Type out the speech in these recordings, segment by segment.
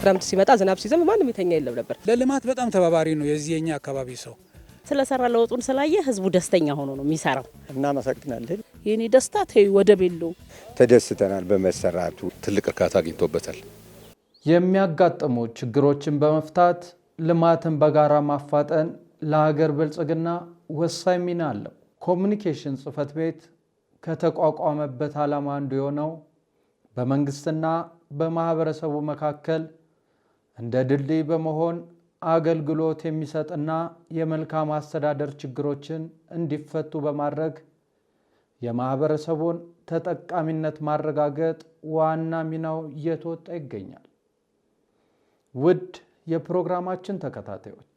ክረምት ሲመጣ ዝናብ ሲዘንብ ማንም የተኛ የለም ነበር። ለልማት በጣም ተባባሪ ነው የዚህኛ አካባቢ ሰው። ስለሰራ ለውጡን ስላየ ህዝቡ ደስተኛ ሆኖ ነው የሚሰራው። እናመሰግናለን። የኔ ደስታ ተይ ወደ ቤሎ ተደስተናል በመሰራቱ ትልቅ እርካታ አግኝቶበታል። የሚያጋጥሙ ችግሮችን በመፍታት ልማትን በጋራ ማፋጠን ለሀገር ብልጽግና ወሳኝ ሚና አለው። ኮሙኒኬሽን ጽሕፈት ቤት ከተቋቋመበት ዓላማ አንዱ የሆነው በመንግስትና በማህበረሰቡ መካከል እንደ ድልድይ በመሆን አገልግሎት የሚሰጥና የመልካም አስተዳደር ችግሮችን እንዲፈቱ በማድረግ የማህበረሰቡን ተጠቃሚነት ማረጋገጥ ዋና ሚናው እየተወጣ ይገኛል። ውድ የፕሮግራማችን ተከታታዮች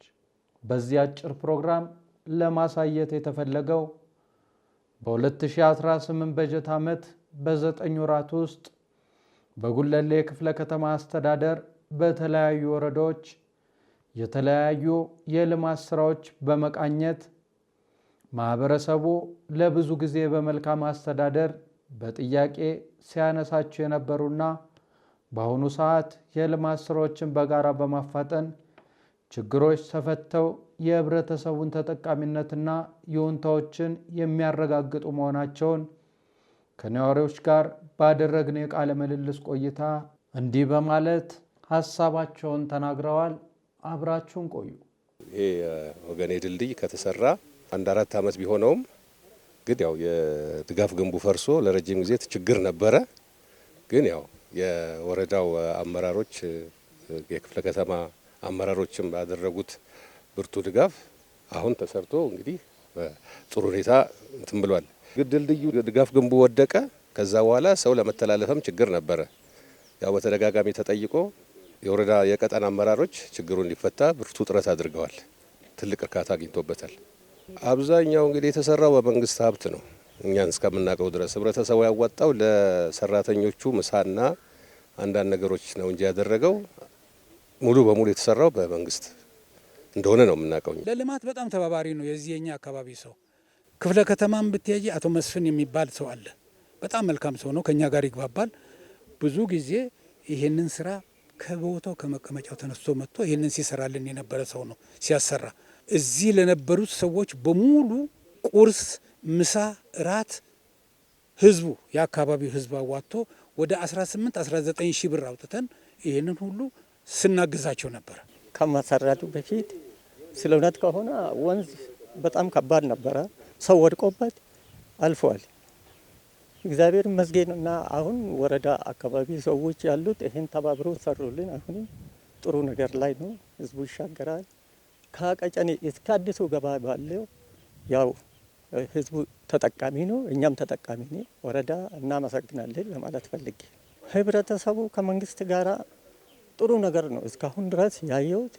በዚህ አጭር ፕሮግራም ለማሳየት የተፈለገው በ2018 በጀት ዓመት በ9 ወራት ውስጥ በጉለሌ ክፍለ ከተማ አስተዳደር በተለያዩ ወረዳዎች የተለያዩ የልማት ስራዎች በመቃኘት ማህበረሰቡ ለብዙ ጊዜ በመልካም አስተዳደር በጥያቄ ሲያነሳቸው የነበሩና በአሁኑ ሰዓት የልማት ስራዎችን በጋራ በማፋጠን ችግሮች ተፈተው የህብረተሰቡን ተጠቃሚነትና ይሁንታዎችን የሚያረጋግጡ መሆናቸውን ከነዋሪዎች ጋር ባደረግነው የቃለ ምልልስ ቆይታ እንዲህ በማለት ሀሳባቸውን ተናግረዋል። አብራችሁን ቆዩ። ይሄ ወገኔ ድልድይ ከተሰራ 1-4 ዓመት ቢሆነውም ግን ያው የድጋፍ ግንቡ ፈርሶ ለረጅም ጊዜ ችግር ነበረ። ግን ያው የወረዳው አመራሮች የክፍለ ከተማ አመራሮችም ባደረጉት ብርቱ ድጋፍ አሁን ተሰርቶ እንግዲህ በጥሩ ሁኔታ እንትን ብሏል። ድልድዩ ድጋፍ ግንቡ ወደቀ። ከዛ በኋላ ሰው ለመተላለፍም ችግር ነበረ። ያው በተደጋጋሚ ተጠይቆ የወረዳ የቀጠና አመራሮች ችግሩ እንዲፈታ ብርቱ ጥረት አድርገዋል። ትልቅ እርካታ አግኝቶበታል። አብዛኛው እንግዲህ የተሰራው በመንግስት ሀብት ነው። እኛን እስከምናውቀው ድረስ ህብረተሰቡ ያዋጣው ለሰራተኞቹ ምሳና አንዳንድ ነገሮች ነው እንጂ ያደረገው ሙሉ በሙሉ የተሰራው በመንግስት እንደሆነ ነው የምናውቀው። ለልማት በጣም ተባባሪ ነው የዚህኛ አካባቢ ሰው። ክፍለ ከተማም ብትሄጂ አቶ መስፍን የሚባል ሰው አለ። በጣም መልካም ሰው ነው። ከኛ ጋር ይግባባል። ብዙ ጊዜ ይሄንን ስራ ከቦታው ከመቀመጫው ተነስቶ መጥቶ ይሄንን ሲሰራልን የነበረ ሰው ነው። ሲያሰራ እዚህ ለነበሩት ሰዎች በሙሉ ቁርስ፣ ምሳ፣ እራት ህዝቡ የአካባቢው ህዝብ አዋጥቶ ወደ 18-19 ሺህ ብር አውጥተን ይሄንን ሁሉ ስናግዛቸው ነበር። ከመሰራቱ በፊት ስለ እውነት ከሆነ ወንዝ በጣም ከባድ ነበረ። ሰው ወድቆበት አልፏል። እግዚአብሔር ይመስገን እና አሁን ወረዳ አካባቢ ሰዎች ያሉት ይሄን ተባብረው ሰሩልን። አሁን ጥሩ ነገር ላይ ነው። ህዝቡ ይሻገራል። ከቀጨኔ እስከ አዲሱ ገባ ባለው ያው ህዝቡ ተጠቃሚ ነው፣ እኛም ተጠቃሚ ነው። ወረዳ እናመሰግናለን ለማለት ፈልጌ ህብረተሰቡ ከመንግስት ጋራ ጥሩ ነገር ነው እስካሁን ድረስ ያየሁት።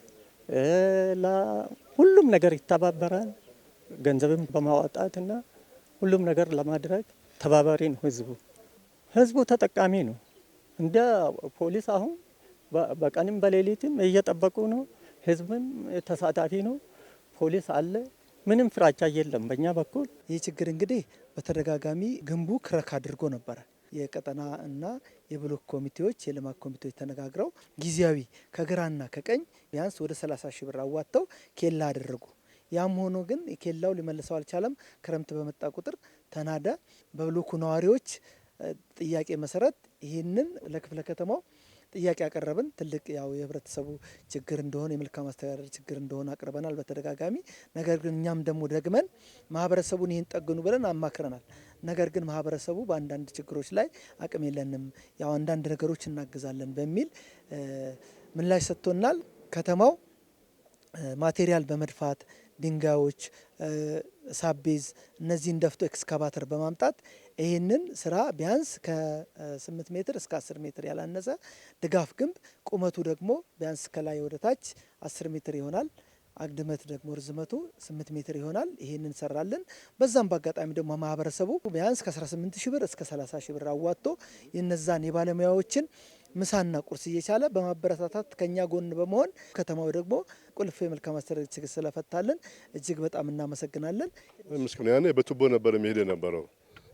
ሁሉም ነገር ይተባበራል። ገንዘብም በማዋጣትና ሁሉም ነገር ለማድረግ ተባባሪ ነው ህዝቡ ተጠቃሚ ነው። እንደ ፖሊስ አሁን በቀንም በሌሊትም እየጠበቁ ነው። ህዝብም ተሳታፊ ነው። ፖሊስ አለ። ምንም ፍራቻ የለም በእኛ በኩል። ይህ ችግር እንግዲህ በተደጋጋሚ ግንቡ ክረክ አድርጎ ነበረ። የቀጠና እና የብሎክ ኮሚቴዎች የልማት ኮሚቴዎች ተነጋግረው ጊዜያዊ ከግራና ከቀኝ ቢያንስ ወደ 30 ሺህ ብር አዋጥተው ኬላ አደረጉ። ያም ሆኖ ግን ኬላው ሊመልሰው አልቻለም። ክረምት በመጣ ቁጥር ተናዳ። በብሎኩ ነዋሪዎች ጥያቄ መሰረት ይህንን ለክፍለ ከተማው ጥያቄ ያቀረብን ትልቅ ያው የህብረተሰቡ ችግር እንደሆነ የመልካም አስተዳደር ችግር እንደሆነ አቅርበናል በተደጋጋሚ። ነገር ግን እኛም ደግሞ ደግመን ማህበረሰቡን ይህን ጠግኑ ብለን አማክረናል። ነገር ግን ማህበረሰቡ በአንዳንድ ችግሮች ላይ አቅም የለንም፣ ያው አንዳንድ ነገሮች እናግዛለን በሚል ምላሽ ሰጥቶናል። ከተማው ማቴሪያል በመድፋት ድንጋዮች፣ ሳቤዝ እነዚህን ደፍቶ ኤክስካቫተር በማምጣት ይህንን ስራ ቢያንስ ከ8 ሜትር እስከ 10 ሜትር ያላነሰ ድጋፍ ግንብ ቁመቱ ደግሞ ቢያንስ ከላይ ወደ ታች 10 ሜትር ይሆናል። አግድመት ደግሞ ርዝመቱ 8 ሜትር ይሆናል። ይሄንን ሰራልን። በዛም በአጋጣሚ ደግሞ ማህበረሰቡ ቢያንስ ከ18 ሺህ ብር እስከ 30 ሺህ ብር አዋጥቶ የነዛን የባለሙያዎችን ምሳና ቁርስ እየቻለ በማበረታታት ከኛ ጎን በመሆን ከተማው ደግሞ ቁልፍ የመልካም አስተዳደር ችግር ስለፈታልን እጅግ በጣም እናመሰግናለን። ምስኪን ያኔ በቱቦ ነበር የሚሄድ የነበረው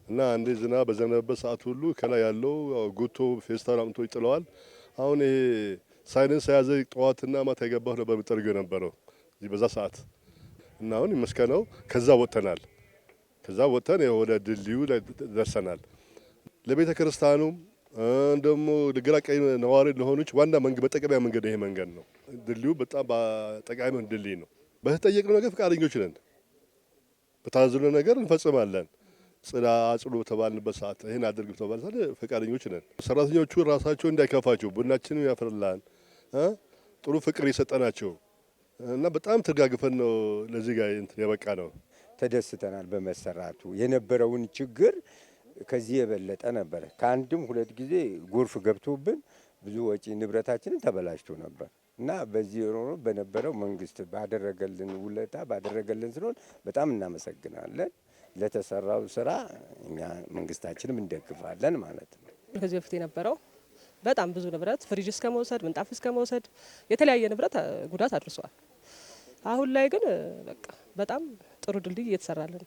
እና አንዴ ዝናብ በዘነበበት ሰዓት ሁሉ ከላይ ያለው ጉቶ ፌስታል አምጥቶ ይጥለዋል። አሁን ይሄ ሳይለንስ የያዘ ጠዋትና ማታ የገባሁ ነበር የምጠርገው የነበረው እዚህ በዛ ሰዓት እና አሁን ይመስገነው ከዛ ወጥተናል። ከዛ ወጥተን ወደ ድልድዩ ላይ ደርሰናል። ለቤተ ክርስቲያኑም ደግሞ ለግራ ቀኝ ነዋሪ ለሆኑች ዋና መጠቀሚያ መንገድ ይሄ መንገድ ነው። ድልድዩ በጣም ጠቃሚ ድልድይ ነው። በተጠየቅነው ነገር ፈቃደኞች ነን። በታዘዝነው ነገር እንፈጽማለን። አጽዱ በተባልንበት ሰዓት ይሄን አድርግ በተባልን ሰዓት ፈቃደኞች ነን። ሰራተኞቹ ራሳቸው እንዳይከፋቸው ቡናችንን ያፈርላን ጥሩ ፍቅር የሰጠናቸው እና በጣም ተጋግፈን ነው ለዚህ ጋር የበቃ ነው። ተደስተናል በመሰራቱ። የነበረውን ችግር ከዚህ የበለጠ ነበረ። ከአንድም ሁለት ጊዜ ጎርፍ ገብቶብን ብዙ ወጪ ንብረታችንን ተበላሽቶ ነበር እና በዚህ ሮሮ በነበረው መንግስት ባደረገልን ውለታ ባደረገልን ስለሆነ በጣም እናመሰግናለን። ለተሰራው ስራ እኛ መንግስታችንም እንደግፋለን ማለት ነው። ከዚህ በፊት የነበረው በጣም ብዙ ንብረት ፍሪጅ እስከ መውሰድ ምንጣፍ እስከ መውሰድ የተለያየ ንብረት ጉዳት አድርሷል። አሁን ላይ ግን በቃ በጣም ጥሩ ድልድይ እየተሰራልን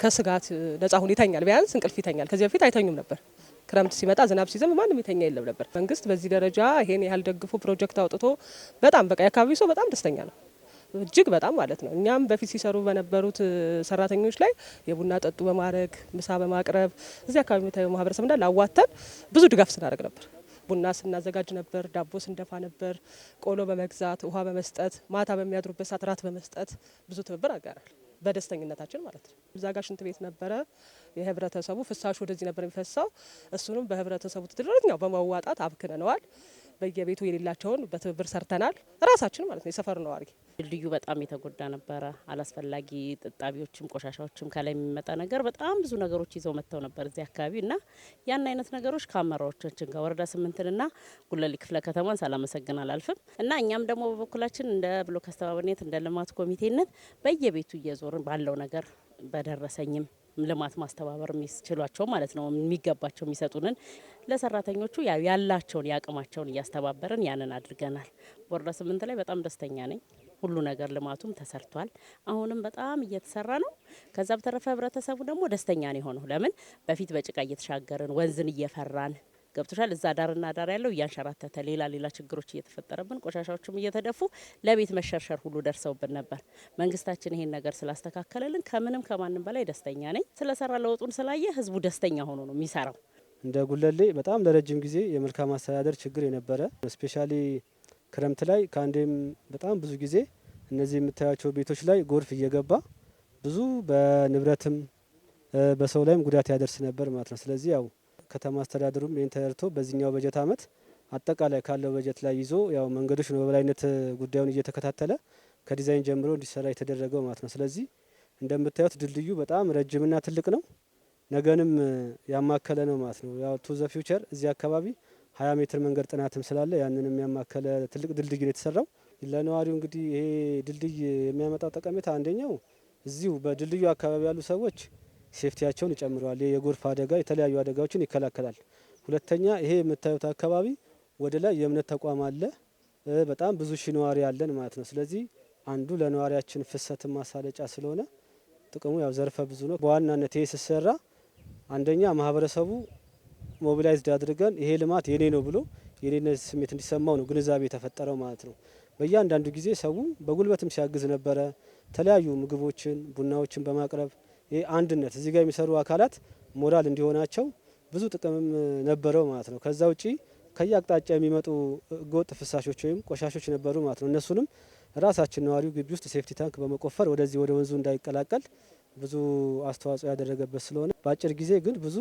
ከስጋት ነጻ ሁን ይተኛል። ቢያንስ እንቅልፍ ይተኛል። ከዚህ በፊት አይተኙም ነበር። ክረምት ሲመጣ ዝናብ ሲዘንብ ማንም ይተኛ የለም ነበር። መንግስት በዚህ ደረጃ ይሄን ያህል ደግፎ ፕሮጀክት አውጥቶ በጣም በቃ የአካባቢው ሰው በጣም ደስተኛ ነው። እጅግ በጣም ማለት ነው። እኛም በፊት ሲሰሩ በነበሩት ሰራተኞች ላይ የቡና ጠጡ በማድረግ ምሳ በማቅረብ እዚህ አካባቢ የሚታየው ማህበረሰብ እንዳለ አዋተን ብዙ ድጋፍ ስናደርግ ነበር። ቡና ስናዘጋጅ ነበር፣ ዳቦ ስንደፋ ነበር፣ ቆሎ በመግዛት ውሃ በመስጠት ማታ በሚያድሩበት ሰዓት ራት በመስጠት ብዙ ትብብር አጋራል። በደስተኝነታችን ማለት ነው። እዛ ጋር ሽንት ቤት ነበረ። የህብረተሰቡ ፍሳሹ ወደዚህ ነበር የሚፈሳው። እሱንም በህብረተሰቡ ትድረኛው በመዋጣት አብክነነዋል። በየቤቱ የሌላቸውን በትብብር ሰርተናል። ራሳችን ማለት ነው የሰፈር ነዋሪ። ድልድዩ በጣም የተጎዳ ነበረ። አላስፈላጊ ጥጣቢዎችም ቆሻሻዎችም ከላይ የሚመጣ ነገር በጣም ብዙ ነገሮች ይዘው መጥተው ነበር እዚህ አካባቢ እና ያን አይነት ነገሮች ከአመራሮቻችን ጋር ወረዳ 8ና ጉለሌ ክፍለ ከተማን ሳላመሰግን አላልፍም እና እኛም ደግሞ በበኩላችን እንደ ብሎክ አስተባባሪነት እንደ ልማት ኮሚቴነት በየቤቱ እየዞርን ባለው ነገር በደረሰኝም ልማት ማስተባበር የሚችሏቸው ማለት ነው የሚገባቸው የሚሰጡንን ለሰራተኞቹ ያላቸውን ያቅማቸውን እያስተባበርን ያንን አድርገናል። ወረዳ 8 ላይ በጣም ደስተኛ ነኝ። ሁሉ ነገር ልማቱም ተሰርቷል። አሁንም በጣም እየተሰራ ነው። ከዛ በተረፈ ህብረተሰቡ ደግሞ ደስተኛ ነው የሆነው። ለምን በፊት በጭቃ እየተሻገርን ወንዝን እየፈራን ገብቶሻል። እዛ ዳርና ዳር ያለው እያንሸራተተ ሌላ ችግሮች እየተፈጠረብን ቆሻሻዎችም እየተደፉ ለቤት መሸርሸር ሁሉ ደርሰውብን ነበር። መንግስታችን ይሄን ነገር ስላስተካከለልን ከምንም ከማንም በላይ ደስተኛ ነኝ። ስለሰራ ለውጡን ስላየ ህዝቡ ደስተኛ ሆኖ ነው የሚሰራው። እንደ ጉለሌ በጣም ለረጅም ጊዜ የመልካም አስተዳደር ችግር የነበረ ስፔሻሊ ክረምት ላይ ከአንዴም በጣም ብዙ ጊዜ እነዚህ የምታያቸው ቤቶች ላይ ጎርፍ እየገባ ብዙ በንብረትም በሰው ላይም ጉዳት ያደርስ ነበር ማለት ነው። ስለዚህ ያው ከተማ አስተዳደሩም ይህን ተረድቶ በዚህኛው በጀት አመት አጠቃላይ ካለው በጀት ላይ ይዞ ያው መንገዶች ነው በበላይነት ጉዳዩን እየተከታተለ ከዲዛይን ጀምሮ እንዲሰራ የተደረገው ማለት ነው። ስለዚህ እንደምታዩት ድልድዩ በጣም ረጅምና ትልቅ ነው። ነገንም ያማከለ ነው ማለት ነው። ያው ቱ ዘ ፊውቸር እዚህ አካባቢ 20 ሜትር መንገድ ጥናትም ስላለ ያንንም ያማከለ ትልቅ ድልድይ ነው የተሰራው። ለነዋሪው እንግዲህ ይሄ ድልድይ የሚያመጣው ጠቀሜታ አንደኛው እዚሁ በድልድዩ አካባቢ ያሉ ሰዎች ሴፍቲያቸውን ይጨምረዋል። የጎርፍ አደጋ የተለያዩ አደጋዎችን ይከላከላል። ሁለተኛ ይሄ የምታዩት አካባቢ ወደ ላይ የእምነት ተቋም አለ። በጣም ብዙ ሺህ ነዋሪ ያለን ማለት ነው። ስለዚህ አንዱ ለነዋሪያችን ፍሰትን ማሳለጫ ስለሆነ ጥቅሙ ያው ዘርፈ ብዙ ነው። በዋናነት ይሄ ሲሰራ አንደኛ ማህበረሰቡ ሞቢላይዝድ አድርገን ይሄ ልማት የኔ ነው ብሎ የኔነት ስሜት እንዲሰማው ነው ግንዛቤ የተፈጠረው ማለት ነው። በእያንዳንዱ ጊዜ ሰው በጉልበትም ሲያግዝ ነበረ። ተለያዩ ምግቦችን ቡናዎችን በማቅረብ ይሄ አንድነት እዚህ ጋር የሚሰሩ አካላት ሞራል እንዲሆናቸው ብዙ ጥቅምም ነበረው ማለት ነው። ከዛ ውጪ ከየአቅጣጫ የሚመጡ ህገወጥ ፍሳሾች ወይም ቆሻሾች ነበሩ ማለት ነው። እነሱንም ራሳችን ነዋሪው ግቢ ውስጥ ሴፍቲ ታንክ በመቆፈር ወደዚህ ወደ ወንዙ እንዳይቀላቀል ብዙ አስተዋጽኦ ያደረገበት ስለሆነ በአጭር ጊዜ ግን ብዙ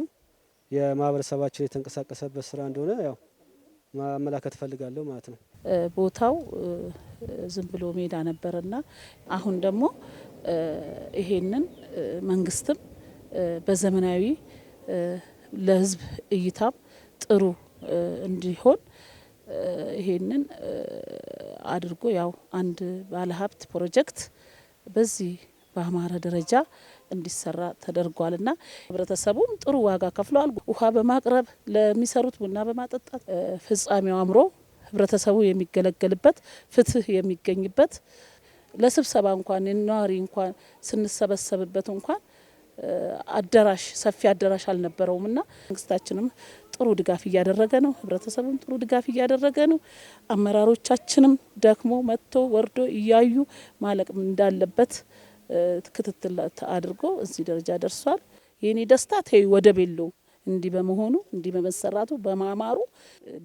የማህበረሰባችን የተንቀሳቀሰበት ስራ እንደሆነ ያው ማመላከት ፈልጋለሁ ማለት ነው። ቦታው ዝም ብሎ ሜዳ ነበርና አሁን ደግሞ ይሄንን መንግስትም በዘመናዊ ለህዝብ እይታም ጥሩ እንዲሆን ይሄንን አድርጎ ያው አንድ ባለሀብት ፕሮጀክት በዚህ በአማረ ደረጃ እንዲሰራ ተደርጓልና ህብረተሰቡም ጥሩ ዋጋ ከፍለዋል። ውሃ በማቅረብ ለሚሰሩት ቡና በማጠጣት ፍጻሜው አምሮ ህብረተሰቡ የሚገለገልበት ፍትህ የሚገኝበት ለስብሰባ እንኳን ነዋሪ እንኳን ስንሰበሰብበት እንኳን አዳራሽ ሰፊ አዳራሽ አልነበረውምና መንግስታችንም ጥሩ ድጋፍ እያደረገ ነው። ህብረተሰቡም ጥሩ ድጋፍ እያደረገ ነው። አመራሮቻችንም ደክሞ መጥቶ ወርዶ እያዩ ማለቅ እንዳለበት ክትትል አድርጎ እዚህ ደረጃ ደርሷል። የኔ ደስታ ተይ ወደብ የለውም። እንዲህ በመሆኑ እንዲህ በመሰራቱ በማማሩ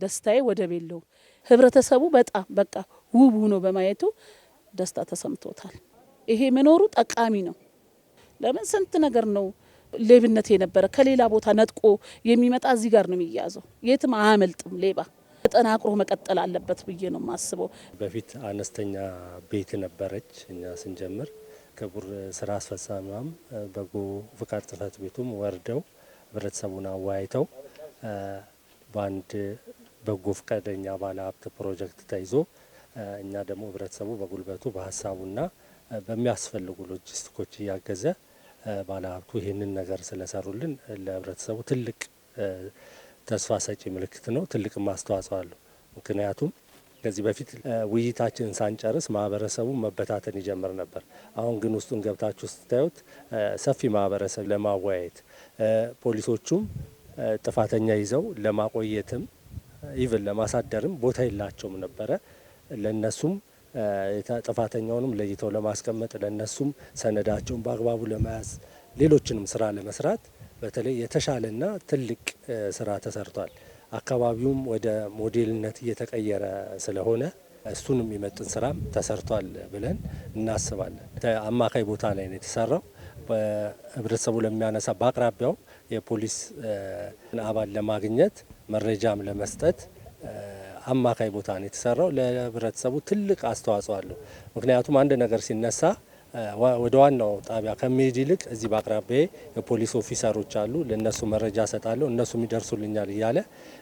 ደስታዬ ወደብ የለውም። ህብረተሰቡ በጣም በቃ ውብ ሆኖ በማየቱ ደስታ ተሰምቶታል። ይሄ መኖሩ ጠቃሚ ነው። ለምን ስንት ነገር ነው ሌብነት የነበረ ከሌላ ቦታ ነጥቆ የሚመጣ እዚህ ጋር ነው የሚያዘው። የትም አያመልጥም ሌባ። ተጠናክሮ መቀጠል አለበት ብዬ ነው የማስበው። በፊት አነስተኛ ቤት ነበረች እኛ ስንጀምር። ክቡር ስራ አስፈጻሚዋም በጎ ፍቃድ ጽሕፈት ቤቱም ወርደው ህብረተሰቡን አወያይተው በአንድ በጎ ፈቃደኛ ባለሀብት ፕሮጀክት ተይዞ እኛ ደግሞ ህብረተሰቡ በጉልበቱ በሀሳቡና በሚያስፈልጉ ሎጂስቲኮች እያገዘ ባለሀብቱ ይህንን ነገር ስለሰሩልን ለህብረተሰቡ ትልቅ ተስፋ ሰጪ ምልክት ነው። ትልቅ ማስተዋጽኦ አለው። ምክንያቱም ከዚህ በፊት ውይይታችንን ሳንጨርስ ማህበረሰቡ መበታተን ይጀምር ነበር። አሁን ግን ውስጡን ገብታችሁ ስታዩት ሰፊ ማህበረሰብ ለማወያየት ፖሊሶቹም ጥፋተኛ ይዘው ለማቆየትም ኢቭን ለማሳደርም ቦታ የላቸውም ነበረ። ለነሱም ጥፋተኛውንም ለይተው ለማስቀመጥ ለነሱም ሰነዳቸውን በአግባቡ ለመያዝ ሌሎችንም ስራ ለመስራት በተለይ የተሻለና ትልቅ ስራ ተሰርቷል። አካባቢውም ወደ ሞዴልነት እየተቀየረ ስለሆነ እሱን የሚመጥን ስራም ተሰርቷል ብለን እናስባለን። አማካይ ቦታ ላይ ነው የተሰራው። በህብረተሰቡ ለሚያነሳ በአቅራቢያው የፖሊስ አባል ለማግኘት መረጃም ለመስጠት አማካይ ቦታ ነው የተሰራው። ለህብረተሰቡ ትልቅ አስተዋጽኦ አለው። ምክንያቱም አንድ ነገር ሲነሳ ወደ ዋናው ጣቢያ ከመሄድ ይልቅ እዚህ በአቅራቢያ የፖሊስ ኦፊሰሮች አሉ፣ ለእነሱ መረጃ ሰጣለሁ፣ እነሱም ይደርሱልኛል እያለ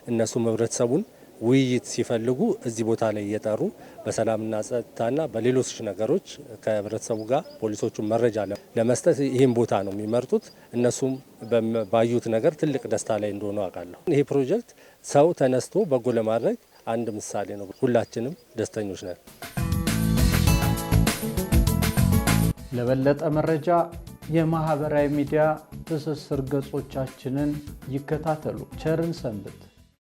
እነሱም ህብረተሰቡን ውይይት ሲፈልጉ እዚህ ቦታ ላይ እየጠሩ በሰላምና ጸጥታና በሌሎች ነገሮች ከህብረተሰቡ ጋር ፖሊሶቹን መረጃ ለመስጠት ይህን ቦታ ነው የሚመርጡት። እነሱም ባዩት ነገር ትልቅ ደስታ ላይ እንደሆኑ አውቃለሁ። ይሄ ፕሮጀክት ሰው ተነስቶ በጎ ለማድረግ አንድ ምሳሌ ነው። ሁላችንም ደስተኞች ነን። ለበለጠ መረጃ የማህበራዊ ሚዲያ ትስስር ገጾቻችንን ይከታተሉ። ቸርን ሰንብት።